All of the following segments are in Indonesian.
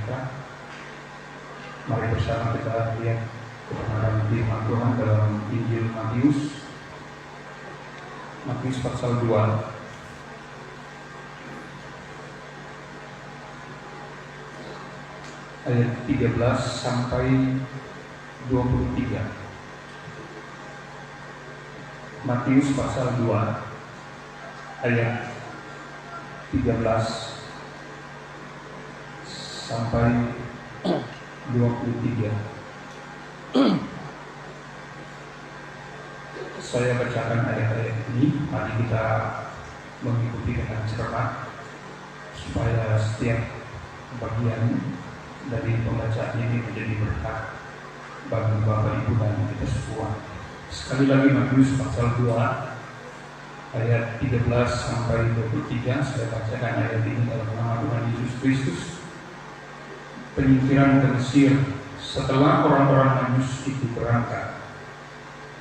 sejahtera. Mari bersama kita lihat kebenaran firman Tuhan dalam Injil Matius pasal 2 ayat 13 sampai 23. Matius pasal 2 ayat 13 sampai 23. Saya bacakan ayat-ayat ini, mari kita mengikuti dengan cermat supaya setiap bagian dari pembacaan ini menjadi berkat bagi Bapak Ibu dan kita semua. Sekali lagi Matius pasal 2 ayat 13 sampai 23. Saya bacakan ayat ini dalam nama Tuhan Yesus Kristus. Penyingkiran ke Mesir. Setelah orang-orang Majus itu berangkat,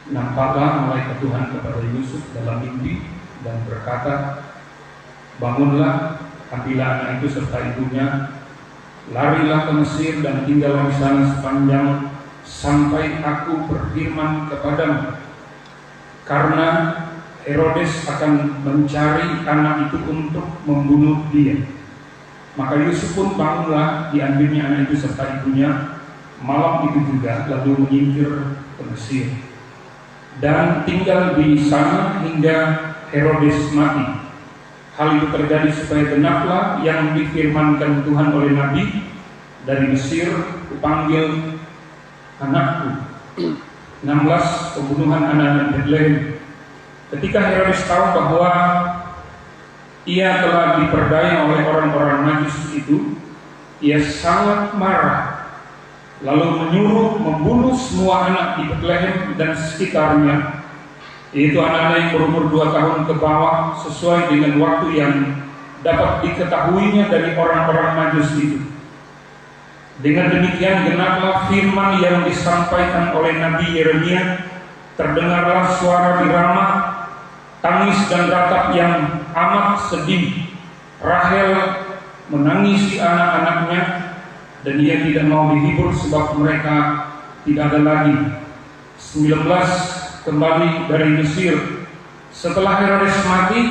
nampaklah malaikat Tuhan kepada Yusuf dalam mimpi dan berkata, "Bangunlah, ambillah anak itu serta ibunya, larilah ke Mesir dan tinggallah di sana sepanjang sampai aku berfirman kepadamu, karena Herodes akan mencari anak itu untuk membunuh dia." Maka Yusuf pun bangunlah, diambilnya anak itu serta ibunya malam itu juga, lalu menyingkir ke Mesir dan tinggal di sana hingga Herodes mati. Hal itu terjadi supaya genaplah yang difirmankan Tuhan oleh Nabi, "Dari Mesir kupanggil anakku." 16. Pembunuhan anak-anak Betlehem. Ketika Herodes tahu bahwa ia telah diperdaya oleh orang-orang Majus itu, ia sangat marah, lalu menyuruh membunuh semua anak di Betlehem dan sekitarnya, yaitu anak-anak yang berumur 2 tahun ke bawah, sesuai dengan waktu yang dapat diketahuinya dari orang-orang Majus itu. Dengan demikian genaplah firman yang disampaikan oleh Nabi Yeremia, "Terdengarlah suara di Rama, tangis dan ratap yang amat sedih. Rahel menangisi anak-anaknya, dan ia tidak mau dihibur sebab mereka tidak ada lagi." 19. Kembali dari Mesir. Setelah Herodes mati,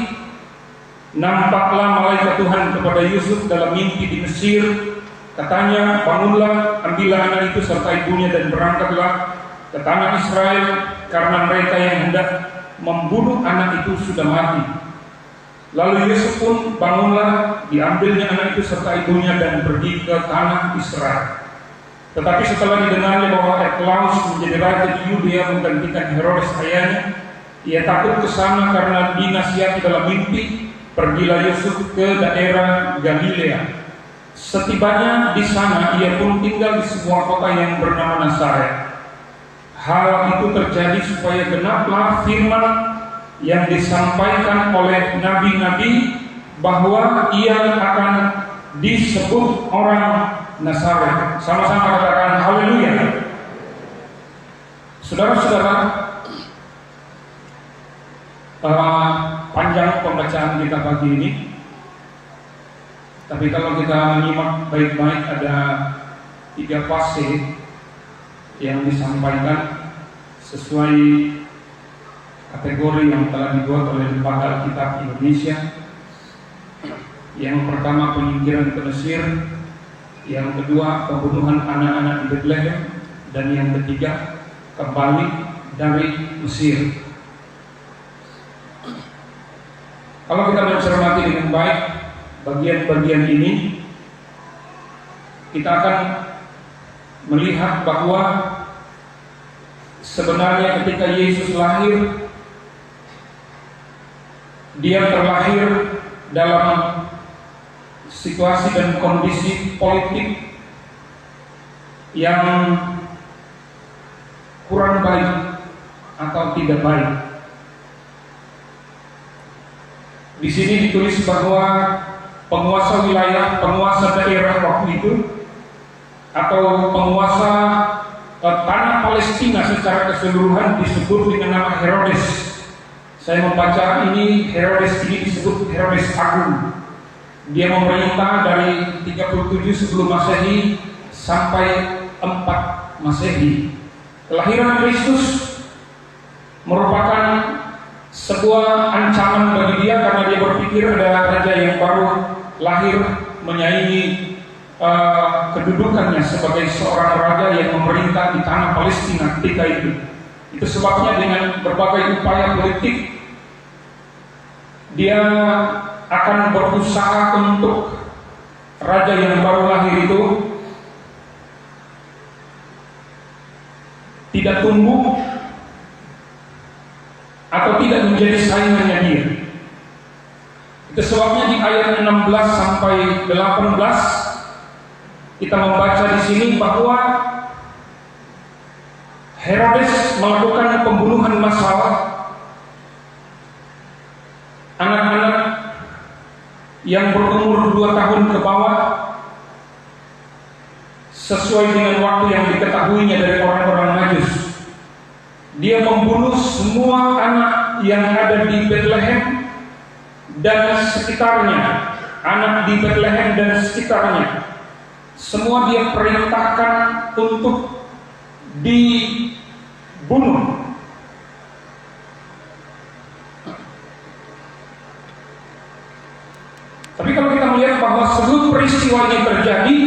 nampaklah malaikat Tuhan kepada Yusuf dalam mimpi di Mesir. Katanya, "Bangunlah, ambillah anak itu serta ibunya dan berangkatlah ke tanah Israel, karena mereka yang hendak membunuh anak itu sudah mati." Lalu Yusuf pun bangunlah, diambilnya anak itu serta ibunya dan pergi ke tanah Israel. Tetapi setelah didengarnya bahwa Archelaus menjadi raja di Yudea menggantikan Herodes ayahnya, ia takut ke sana karena dinasihati dalam mimpi. Pergilah Yusuf ke daerah Galilea. Setibanya di sana, ia pun tinggal di sebuah kota yang bernama Nazaret. Hal itu terjadi supaya genaplah firman yang disampaikan oleh nabi-nabi bahwa ia akan disebut orang Nazaret. Sama-sama katakan haleluya. Saudara-saudara, panjang pembacaan kita pagi ini, tapi kalau kita menyimak baik-baik, ada 3 fase yang disampaikan sesuai kategori yang telah dibuat oleh Lembaga Alkitab Indonesia. Yang pertama, penyingkiran ke Mesir. Yang kedua, pembunuhan anak-anak di Betlehem. Dan yang ketiga, kembali dari Mesir. Kalau kita mencermati dengan baik bagian-bagian ini, kita akan melihat bahwa sebenarnya ketika Yesus lahir, dia terlahir dalam situasi dan kondisi politik yang kurang baik atau tidak baik. Di sini ditulis bahwa penguasa wilayah, penguasa daerah waktu itu, atau penguasa tanah Palestina secara keseluruhan disebut dengan nama Herodes. Saya membaca ini, Herodes ini disebut Herodes Agung. Dia memerintah dari 37 sebelum Masehi sampai 4 Masehi. Kelahiran Kristus merupakan sebuah ancaman bagi dia karena dia berpikir ada raja yang baru lahir menyaingi kedudukannya sebagai seorang raja yang memerintah di tanah Palestina ketika itu. Itu sebabnya dengan berbagai upaya politik dia akan berusaha untuk raja yang baru lahir itu tidak tumbuh atau tidak menjadi saingannya dia. Itu sebabnya di ayat 16 sampai 18 kita membaca di sini bahwa Herodes melakukan pembunuhan massal anak-anak yang berumur 2 tahun ke bawah sesuai dengan waktu yang diketahuinya dari orang-orang Majus. Dia membunuh semua anak yang ada di Bethlehem dan sekitarnya, anak di Bethlehem dan sekitarnya. Semua dia perintahkan untuk dibunuh. Tapi kalau kita melihat bahwa sebelum peristiwa ini terjadi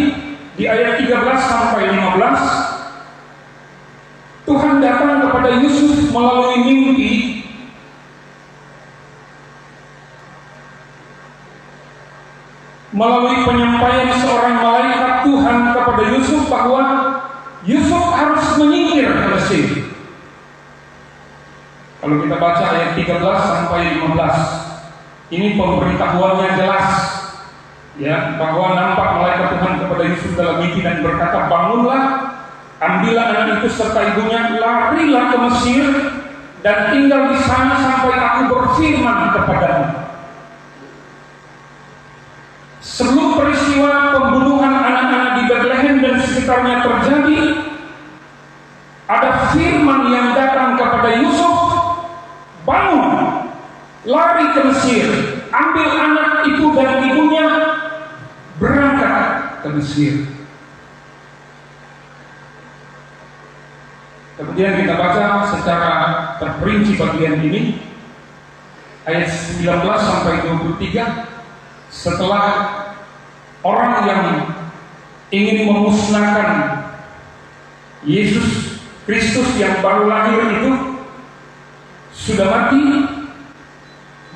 di ayat 13 sampai 15, Tuhan datang kepada Yusuf melalui mimpi melalui penyampaian seorang malaikat Tuhan kepada Yusuf bahwa Yusuf harus menyingkir ke Mesir. Kalau kita baca ayat 13 sampai 15, ini pemberitahuannya jelas, ya, bahwa nampak malaikat Tuhan kepada Yusuf dalam mimpi dan berkata, bangunlah, ambillah anak itu serta ibunya, larilah ke Mesir dan tinggal di sana sampai aku berfirman kepadamu. Sebelum peristiwa pembunuhan anak-anak di Bethlehem dan sekitarnya terjadi, ada firman yang datang kepada Yusuf, bangun, lari ke Mesir, ambil anak itu dan ibunya, berangkat ke Mesir. Kemudian kita baca secara terperinci bagian ini, ayat 19 sampai 23. Setelah orang yang ingin memusnahkan Yesus Kristus yang baru lahir itu sudah mati,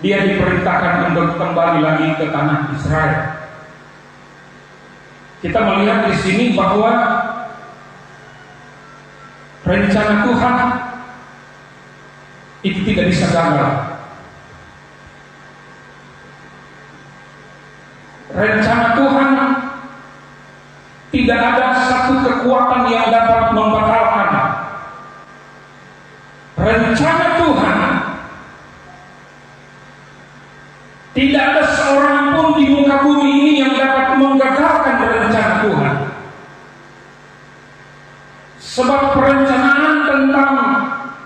dia diperintahkan untuk kembali lagi ke tanah Israel. Kita melihat di sini bahwa rencana Tuhan itu tidak bisa gagal. Rencana Tuhan tidak ada satu kekuatan yang dapat membatalkan. Rencana Tuhan tidak ada seorang pun di muka bumi ini yang dapat menggagalkan rencana Tuhan. Sebab perencanaan tentang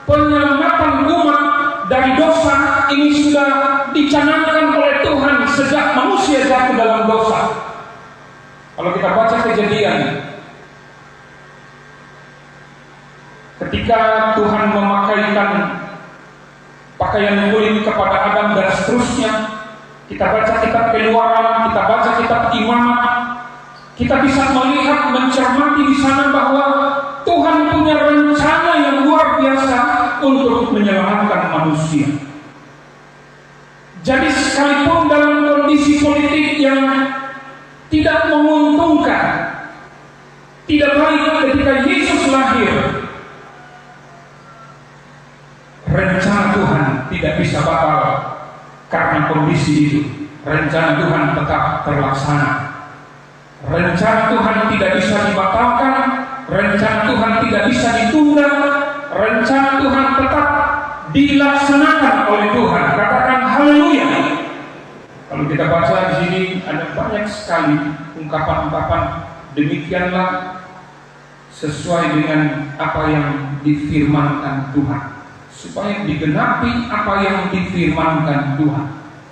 penyelamatan umat dari dosa ini sudah dicanangkan oleh Tuhan sejak manusia jatuh dalam dosa. Kalau kita baca Kejadian, ketika Tuhan memakaikan pakaian kulit kepada Adam dan seterusnya, kita baca kitab Keluaran, kita baca kitab Imamat, kita bisa melihat, mencermati di sana bahwa Tuhan punya rencana yang luar biasa untuk menyelamatkan manusia. Jadi sekalipun dalam kondisi politik yang tidak menguntungkan, tidak baik ketika Yesus lahir, rencana Tuhan tidak bisa batal karena kondisi itu. Rencana Tuhan tetap terlaksana. Rencana Tuhan tidak bisa dibatalkan, rencana Tuhan tidak bisa ditunda, rencana Tuhan tetap dilaksanakan oleh Tuhan. Katakan haleluya. Kalau kita baca di sini ada banyak sekali ungkapan-ungkapan demikianlah sesuai dengan apa yang difirmankan Tuhan, supaya digenapi apa yang difirmankan Tuhan.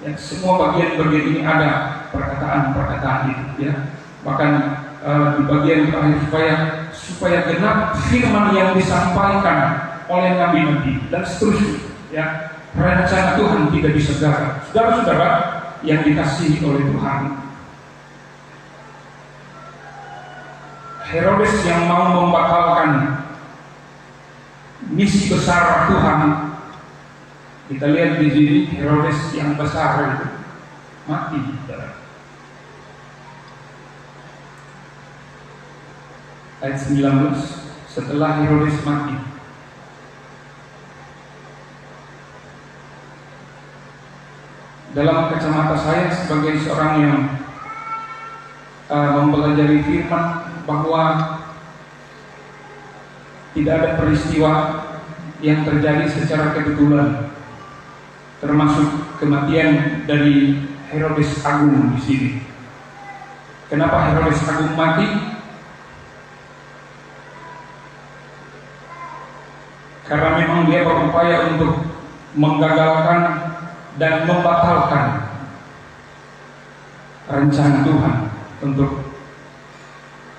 Ya, semua bagian-bagian ini ada perkataan-perkataan itu, ya. Bahkan di bagian terakhir supaya genap firman yang disampaikan oleh nabi-nabi dan seterusnya, ya. Rencana Tuhan tidak bisa gagal. Saudara-saudara yang dikasihi oleh Tuhan, Herodes yang mau membatalkan misi besar Tuhan, kita lihat di sini Herodes yang besar itu mati. Ayat 19, setelah Herodes mati, dalam kacamata saya sebagai seorang yang mempelajari firman, bahwa tidak ada peristiwa yang terjadi secara kebetulan, termasuk kematian dari Herodes Agung di sini. Kenapa Herodes Agung mati? Karena memang dia berupaya untuk menggagalkan dan membatalkan rencana Tuhan untuk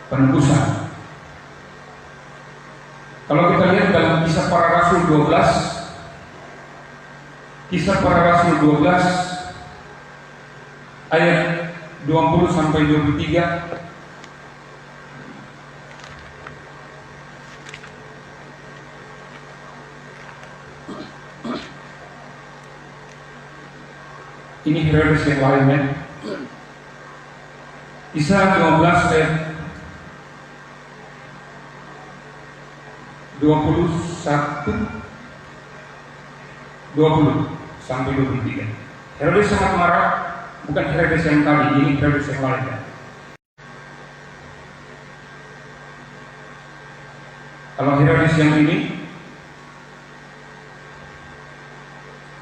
penebusan. Kalau kita lihat dalam Kisah Para Rasul 12, Kisah Para Rasul 12 ayat 20 sampai 23, ini Herodes yang lainnya. Kisah 12 ayat 21, 20 sampai 23. Herodes sangat marah, bukan Herodes yang tadi, ini Herodes yang lainnya. Kalau Herodes yang ini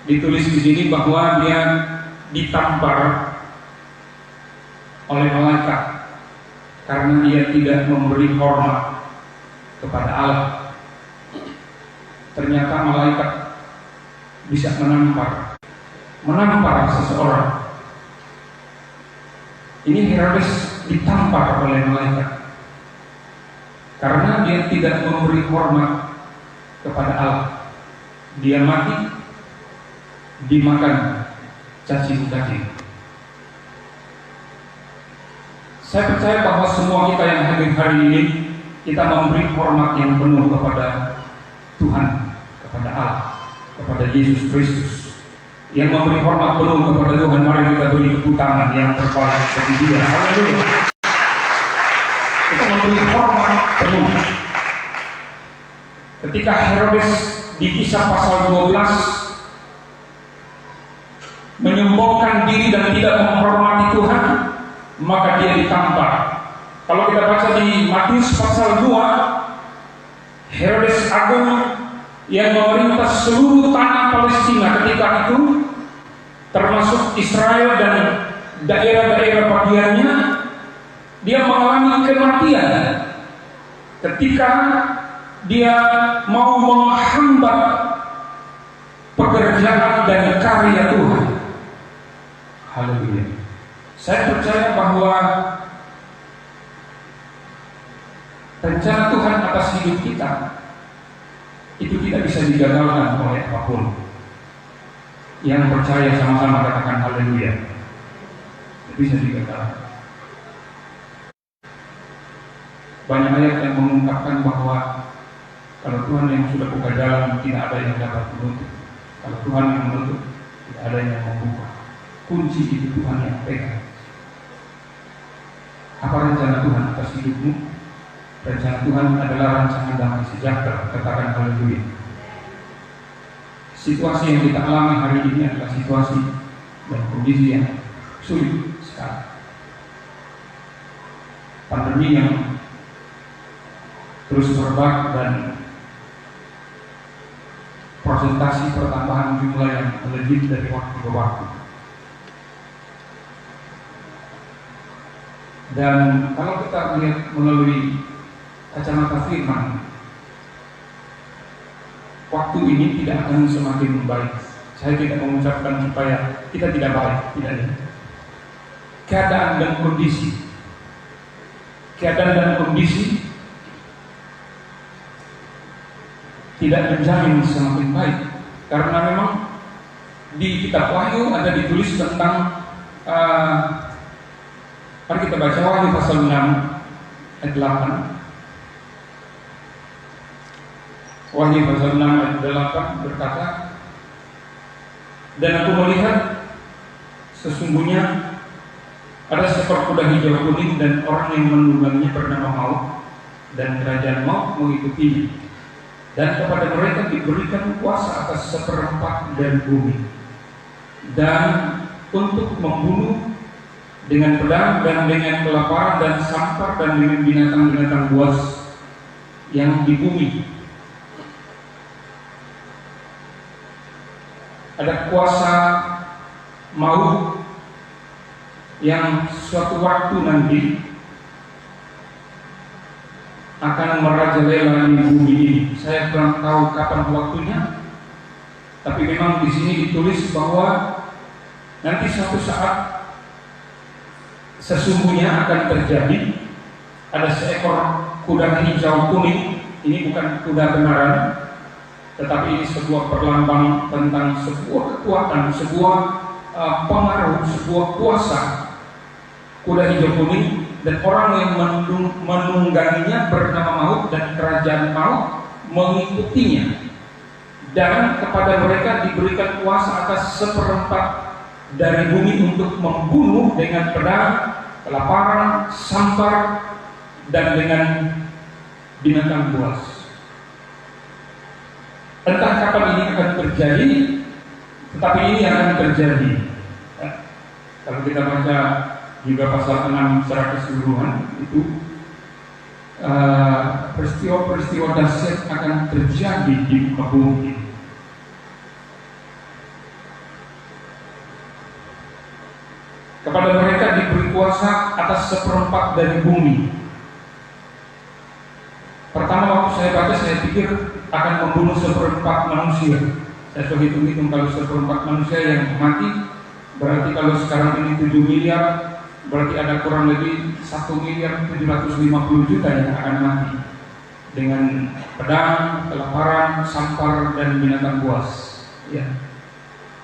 ditulis di sini bahwa dia ditampar oleh malaikat karena dia tidak memberi hormat kepada Allah. Ternyata malaikat bisa menampar seseorang. Ini Herodes ditampar oleh malaikat karena dia tidak memberi hormat kepada Allah. Dia mati dimakan cacing-cacing. Saya percaya bahwa semua kita yang hadir hari ini, kita memberi hormat yang penuh kepada Tuhan, kepada Allah, kepada Yesus Kristus. Yang memberi hormat penuh kepada Tuhan, mari kita beri tepuk tangan yang terbaik bagi Dia. Haleluya. Kita memberi hormat penuh. Ketika Herodes di Kisah pasal 12 menyombongkan diri dan tidak menghormati Tuhan, maka dia ditampar. Kalau kita baca di Matius pasal 2, Herodes Agung yang memerintah seluruh tanah Palestina ketika itu, termasuk Israel dan daerah-daerah bagiannya, dia mengalami kematian ketika dia mau menghambat pekerjaan dan karya Tuhan. Haleluya. Saya percaya bahwa rencana Tuhan atas hidup kita itu tidak bisa digagalkan oleh apapun. Yang percaya sama-sama katakan haleluya. Tidak bisa digagalkan. Banyak ayat yang mengungkapkan bahwa kalau Tuhan yang sudah buka jalan, tidak ada yang dapat menutup. Kalau Tuhan yang menutup, tidak ada yang membuka. Kunci itu Tuhan yang pegang. Apa rencana Tuhan atas hidupmu? Rencana Tuhan adalah rancangan damai sejahtera. Katakan haleluya. Situasi yang kita alami hari ini adalah situasi dan kondisi yang sulit sekali. Pandemi yang terus merebak dan presentasi pertambahan jumlah yang melejit dari waktu ke waktu. Dan kalau kita lihat melalui kacamata firman, waktu ini tidak akan semakin membaik. Saya tidak mengucapkan supaya kita tidak baik, tidak ada. Keadaan dan kondisi tidak menjamin semakin baik, karena memang di kitab Wahyu ada ditulis tentang mari kita baca Wahyu pasal 6 ayat 8. Wahyu pasal 6 ayat 8 berkata, dan aku melihat sesungguhnya ada seekor kuda hijau kuning, dan orang yang menungganginya bernama Maut, dan kerajaan Maut mengikutinya, dan kepada mereka diberikan kuasa atas seperempat dari bumi, dan untuk membunuh dengan pedang dan dengan kelaparan dan sampar dan dengan binatang-binatang buas yang di bumi. Ada kuasa maut yang suatu waktu nanti akan merajalela di bumi ini. Saya kurang tahu kapan waktunya, tapi memang di sini ditulis bahwa nanti suatu saat sesungguhnya akan terjadi ada seekor kuda hijau kuning. Ini bukan kuda benaran, tetapi ini sebuah perlambang tentang sebuah kekuatan, sebuah pengaruh, sebuah kuasa. Kuda hijau kuning, dan orang yang menungganginya bernama Maut, dan kerajaan Maut mengikutinya, dan kepada mereka diberikan kuasa atas seperempat dari bumi untuk membunuh dengan pedang, kelaparan, sampar, dan dengan binatang buas. Entah kapan ini akan terjadi, tetapi ini akan terjadi. Kalau kita baca juga pasal 6 secara keseluruhan, itu peristiwa-peristiwa dahsyat akan terjadi di muka bumi. Kepada mereka diberi kuasa atas seperempat dari bumi. Pertama waktu saya baca, saya pikir akan membunuh seperempat manusia. Saya sudah hitung-hitung, kalau seperempat manusia yang mati, berarti kalau sekarang ini 7 miliar, berarti ada kurang lebih 1.750.000.000 yang akan mati dengan pedang, kelaparan, sampar, dan binatang buas. Ya,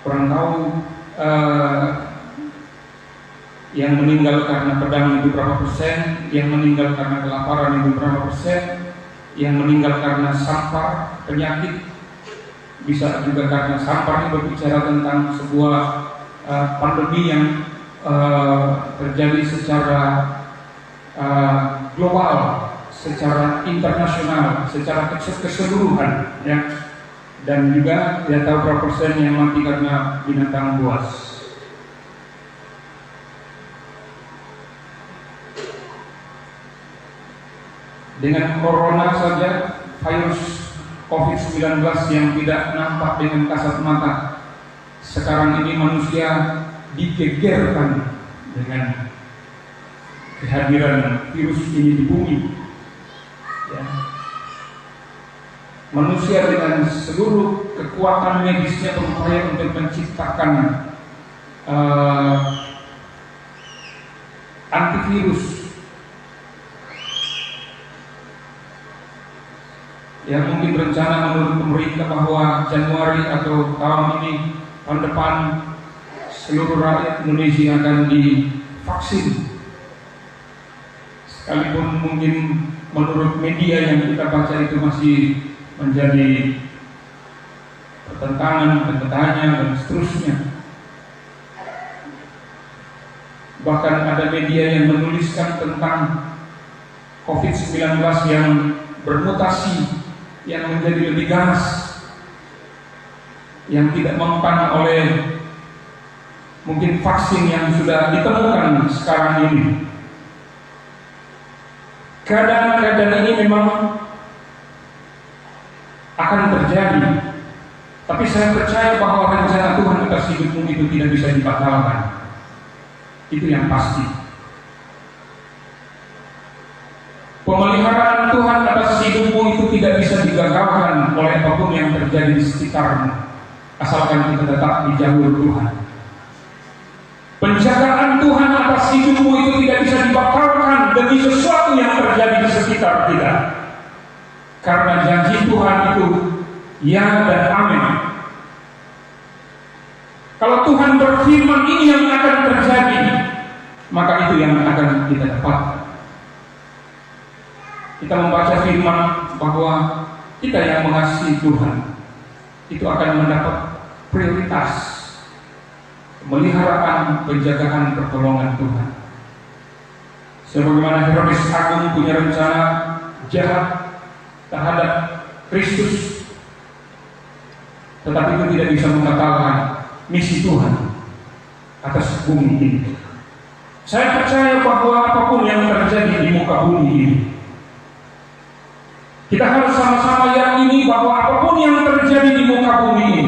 kurang tahu yang meninggal karena pedang itu berapa persen, yang meninggal karena kelaparan itu berapa persen, yang meninggal karena sampar, penyakit, bisa juga karena sampar. Ini berbicara tentang sebuah pandemi yang terjadi secara global, secara internasional, secara keseluruhan, ya. Dan juga tidak tahu berapa persen yang mati karena binatang buas. Dengan corona saja, virus COVID-19 yang tidak nampak dengan kasat mata, sekarang ini manusia digegerkan dengan kehadiran virus ini di bumi, ya. Manusia dengan seluruh kekuatan medisnya berupaya untuk menciptakan antivirus yang mungkin berencana menurut pemerintah bahwa Januari atau tahun ini, tahun depan, seluruh rakyat Indonesia akan divaksin. Sekalipun mungkin menurut media yang kita baca itu masih menjadi pertentangan, dan seterusnya. Bahkan ada media yang menuliskan tentang COVID-19 yang bermutasi, yang menjadi lebih ganas, yang tidak mempan oleh mungkin vaksin yang sudah ditemukan sekarang ini. Keadaan-keadaan ini memang akan terjadi, tapi saya percaya bahwa rencana Tuhan atas hidupmu itu tidak bisa dibatalkan. Itu yang pasti. Pemeliharaan Tuhan atas hidupmu itu tidak bisa digagalkan oleh apapun yang terjadi di sekitarmu. asalkan kita tetap di jalur Tuhan. Penjagaan Tuhan atas hidupmu itu tidak bisa dibatalkan demi sesuatu yang terjadi di sekitar kita. Karena janji Tuhan itu ya dan amin. Kalau Tuhan berfirman ini yang akan terjadi, maka itu yang akan kita dapatkan. Kita membaca firman bahwa kita yang mengasihi Tuhan itu akan mendapat prioritas pemeliharaan, penjagaan, pertolongan Tuhan. Sebagaimana Herodes Agung punya rencana jahat terhadap Kristus, tetapi itu tidak bisa membatalkan misi Tuhan atas bumi ini. Saya percaya bahwa apapun yang terjadi di muka bumi ini, kita harus sama-sama yakini bahwa apapun yang terjadi di muka bumi ini,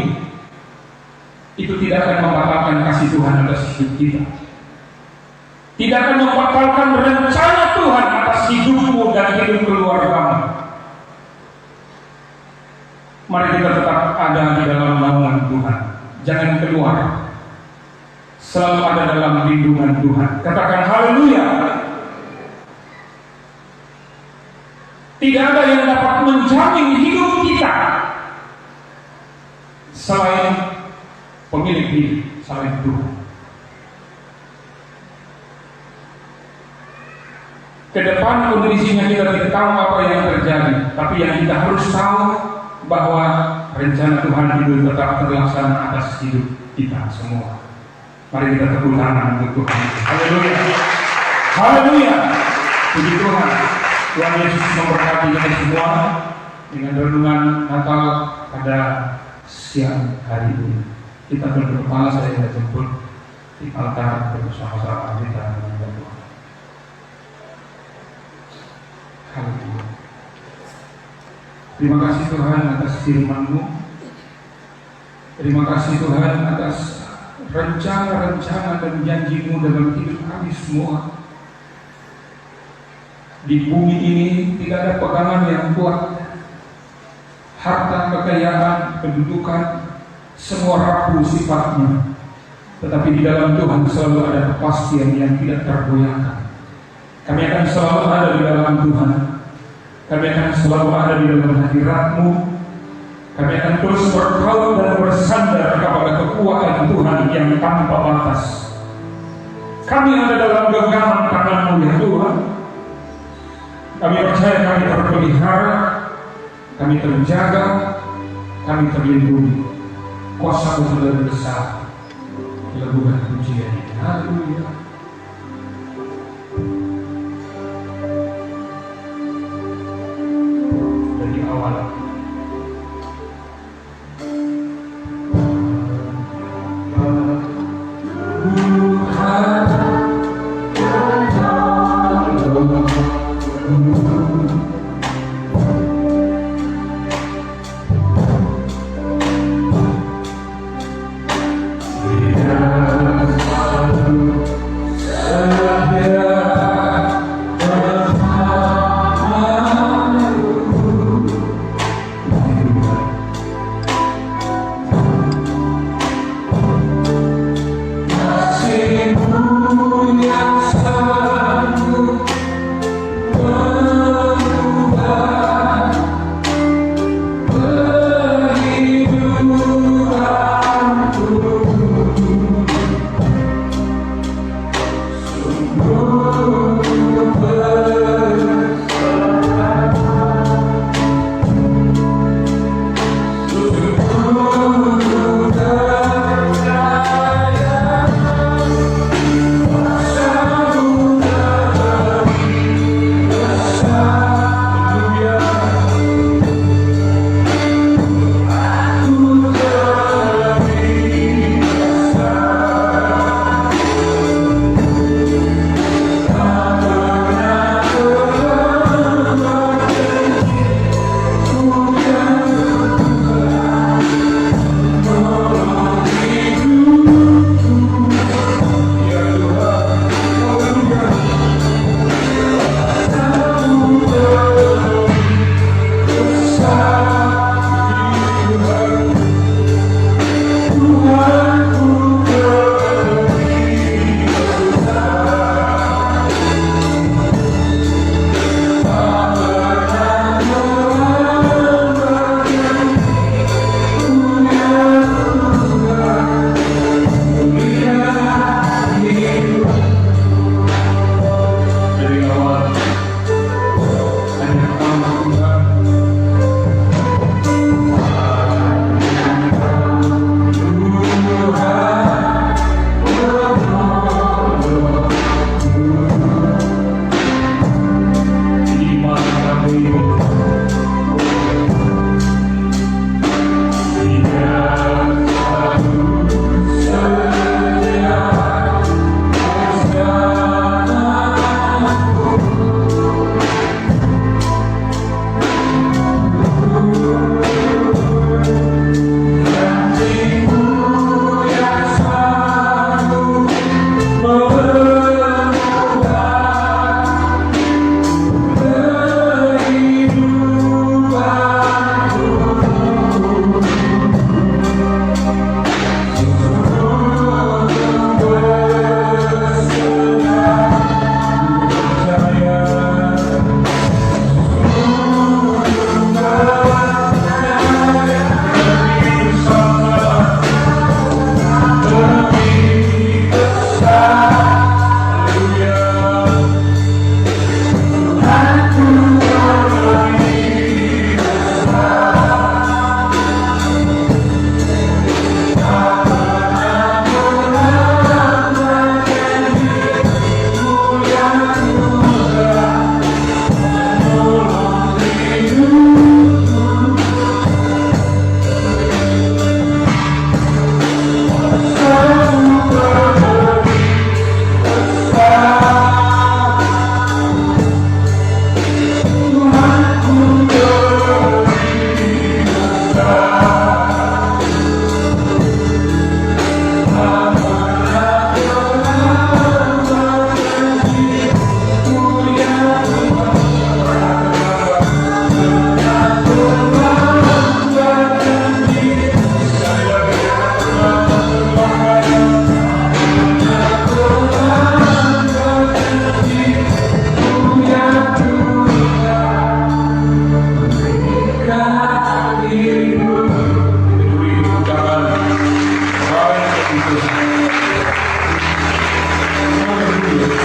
itu tidak akan membatalkan kasih Tuhan atas hidup kita. Tidak akan membatalkan rencana Tuhan atas hidupmu dan hidup keluargamu. Mari kita tetap ada di dalam naungan Tuhan. Jangan keluar. Selalu ada dalam lindungan Tuhan. Katakan haleluya. Tidak ada yang dapat menjamin hidup kita selain pemilik hidup, selain Tuhan. Kedepan kondisinya kita tidak tahu apa yang terjadi, tapi yang kita harus tahu bahwa rencana Tuhan itu tetap terlaksana atas hidup kita semua. Mari kita tepuk tangan untuk Tuhan. Haleluya. Haleluya. Puji Tuhan. Tuhan Yesus memberkati kita semua dengan renungan Natal pada siang hari ini. Kita berdoa, saya jemput di altar bersama-sama kita menyanyikan Tuhan. Haleluya. Terima kasih Tuhan atas firman-Mu. Terima kasih Tuhan atas rencana-rencana dan janji-Mu dalam hidup kami semua. Di bumi ini tidak ada pegangan yang kuat. Harta, kekayaan, kedudukan, semua rapuh sifatnya. Tetapi di dalam Tuhan selalu ada kepastian yang tidak tergoyahkan. Kami akan selalu ada di dalam Tuhan. Kami akan selalu ada di dalam hadirat-Mu. Kami akan terus berpaut dan bersandar kepada kekuatan Tuhan yang tanpa batas. Kami ada dalam genggaman tangan-Mu ya Tuhan. Kami percaya kami terpelihara, kami terjaga, kami terlindungi. Kuasa-Mu sudah besar. Lakukan pujian ini. Haleluya. Dari awal kasih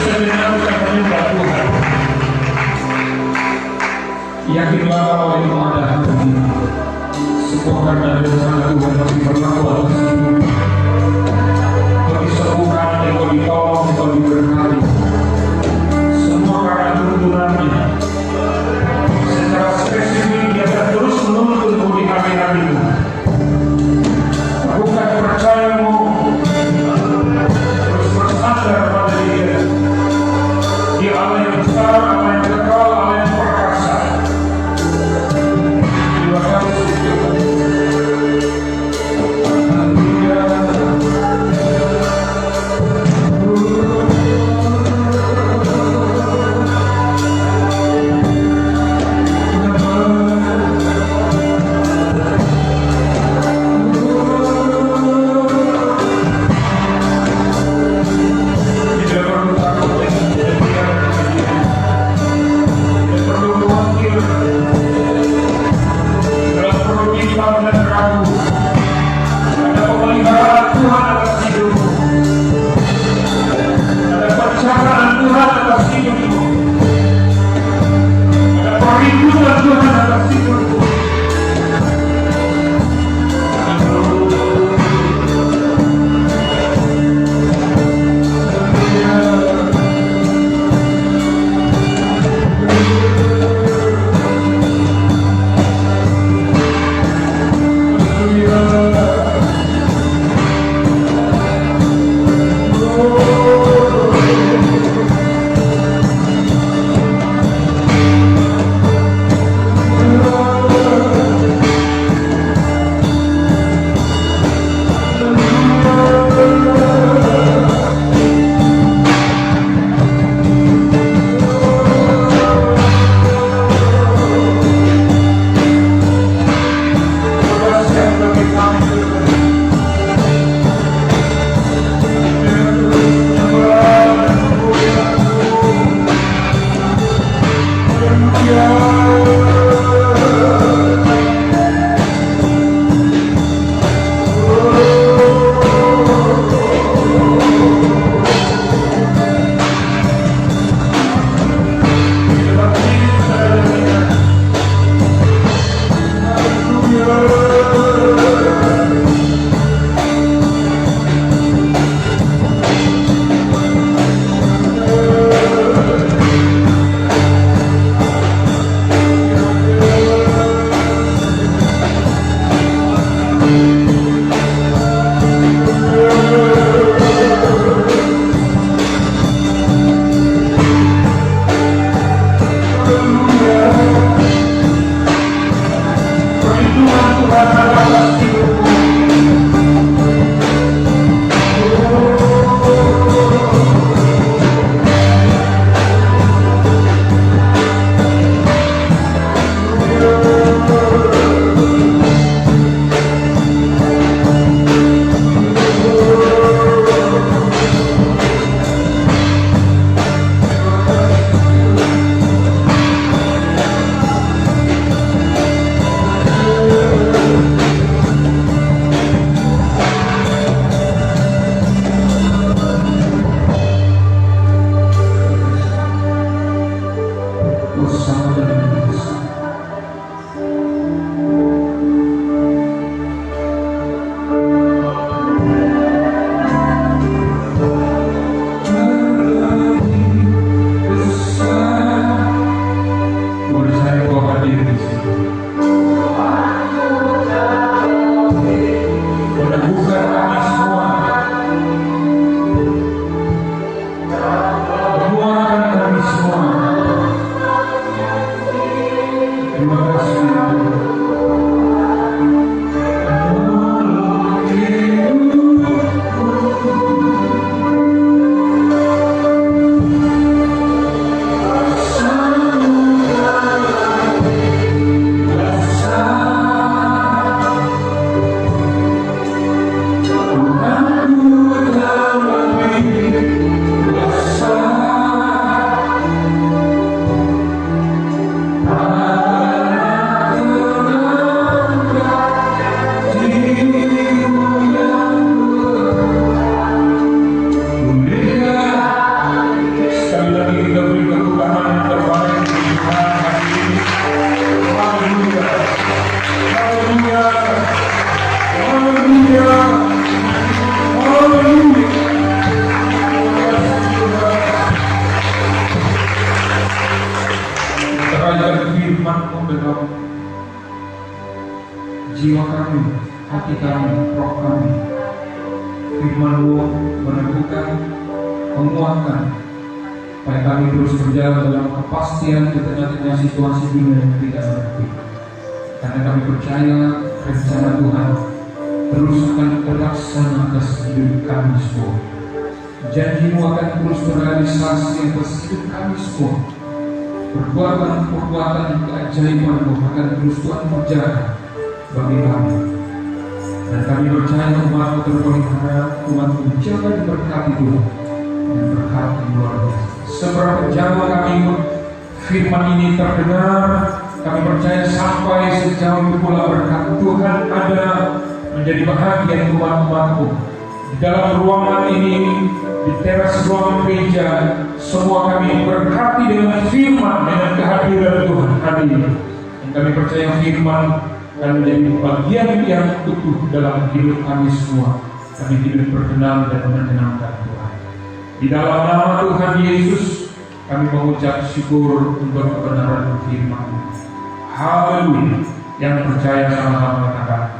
Sebenarnya kita menyembah Tuhan. Yakinlah bahwa itu adalah Tuhan. Semua karena rencana Tuhan masih berlaku atas hidup. Kau disembuhkan, kau ditolong, kau diberkati. Semua karena tuntunannya. Secara spesifik dia akan terus menuntun di hari-harimu. Bukan percayamu, terus bersandar pada Dia. Dia Allah yang besar, Allah yang kekal, Allah yang perkasa. Terima kasih Tuhan. Haleluya. firman-Mu meneguhkan, menguatkan, supaya kami terus berjalan dalam kepastian di tengah-tengah situasi dunia yang tidak menentu. Karena kami percaya rencana Tuhan terus akan terlaksana atas hidup kami semua. Janji-Mu akan terus terrealisasi atas hidup kami semua. Perbuatan-perbuatan keajaiban-Mu akan terus Tuhan berjalan bagi kami. Dan kami percaya umat-Mu terpelihara, umat-Mu dijaga diberkati Tuhan, dan berkat yang luar biasa. Seberapa jauh kami firman ini terdengar, kami percaya sampai sejauh itu pula berkat Tuhan ada menjadi bahagian umat-umat-Mu. Di dalam ruangan ini, di teras ruangan gereja, semua kami berkati dengan firman, dengan kehadiran Tuhan hadir. Dan kami percaya firman akan menjadi bagian yang utuh dalam hidup kami semua. Kami hidup berkenan dan menyenangkan Tuhan. Di dalam nama Tuhan Yesus, kami mengucap syukur untuk kebenaran firman. Haleluya. Yang percaya sama-sama katakan